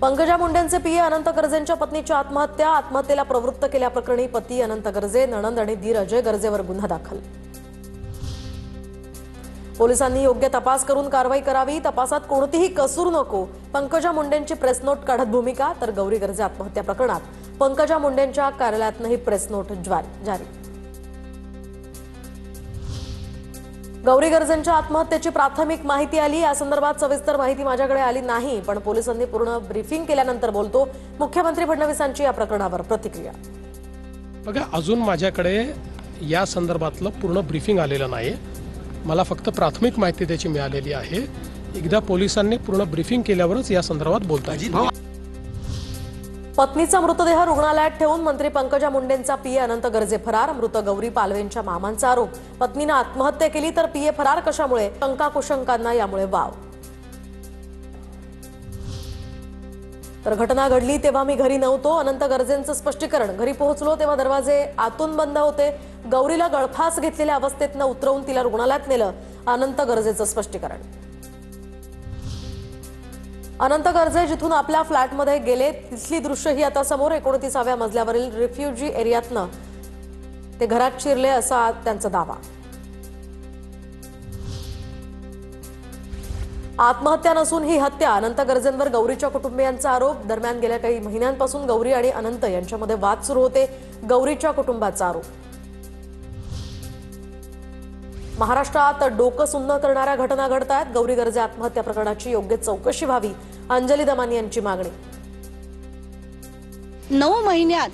Pankaja मुंडेंचे PA अनंत गर्जेंच्या पत्नीची आत्महत्येला प्रवृत्त केल्याप्रकरणी पती अनंत गर्जे, नणंद आणि दीर अजय गर्जेवर गुन्हा दाखल। पोलिसांनी योग्य तपास करून कारवाई करावी, तपासात कोणतीही कसूर नको। पंकजा मुंडेंची प्रेस नोट काढत भूमिका, तर गौरी गर्जे आत्महत्या प्रकरणात पंकजा मुंडेंच्या कार्यालयातही प्रेस नोट जारी। गौरी गर्जेंच्या आत्महत्येची प्राथमिक माहिती आली, या संदर्भात सविस्तर माहिती माझ्याकडे आली नाही, पण पोलिसांनी पूर्ण ब्रीफिंग केल्यानंतर बोलतो। मुख्यमंत्री फडणवीसांची या प्रकरणावर प्रतिक्रिया। बघा, अजून माझ्याकडे या संदर्भातलं पूर्ण ब्रीफिंग आलेलं नाही। मला फक्त प्राथमिक माहिती त्याची मिळालेली आहे। एकदा पोलिसांनी पूर्ण ब्रीफिंग केल्यावरच या संदर्भात बोलता येईल। पत्नीचा मृतदेह रुग्णालयात ठेवून मंत्री पंकजा मुंडेंचा पीए अनंत गर्जे फरार। मृत गौरी पालवेंच्या मामांचा आरोप, पत्नीने आत्महत्या केली तर पीए फरार कशामुळे? शंका-कुशंकांना यामुळे वाव। तर घटना घडली तेव्हा मी घरी नव्हतो, अनंत गर्जेंचं स्पष्टीकरण। घरी पोहोचलो तेव्हा दरवाजे आतून बंद होते। गौरीला गळफास घेतलेल्या अवस्थेतनं उतरवून तिला रुग्णालयात नेलं, अनंत गर्जेचं स्पष्टीकरण। अनंत गर्जे जिथून आपल्या फ्लॅटमध्ये गेले तिथली दृश्य ही आता समोर। 29व्या मजल्यावरील रिफ्युजी एरियातनं ते घरात शिरले असा त्यांचा दावा। आत्महत्या नसून ही हत्या, अनंत गर्जेंवर गौरीच्या कुटुंबियांचा आरोप। दरम्यान गेल्या काही महिन्यांपासून गौरी आणि अनंत यांच्यामध्ये वाद सुरू होते। गौरीच्या कुटुंबाचा आरोप, महाराष्ट्रात डोकं सुन्न करणाऱ्या घटना घडतायत। गौरी गर्जे आत्महत्या प्रकरणाची योग्य चौकशी व्हावी, अंजली दमानी यांची मागणी। 9 महिन्यात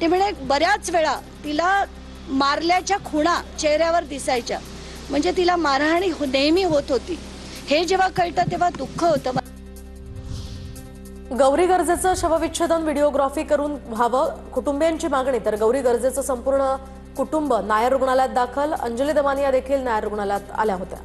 ते म्हणे बऱ्याच वेळा तिला मारल्याच्या खुणा चेहऱ्यावर दिसायच्या, म्हणजे तिला मारहाणी नेहमी होत होती। हे जेव्हा कळतं तेव्हा दुःख होतं। गौरी गर्जेचं शवविच्छेदन व्हिडिओग्राफी करून व्हावं, कुटुंबियांची मागणी। तर गौरी गर्जेचं संपूर्ण कुटुंब नायर रुग्णालयात दाखल। अंजली दमानिया देखील नायर रुग्णालयात आल्या होत्या।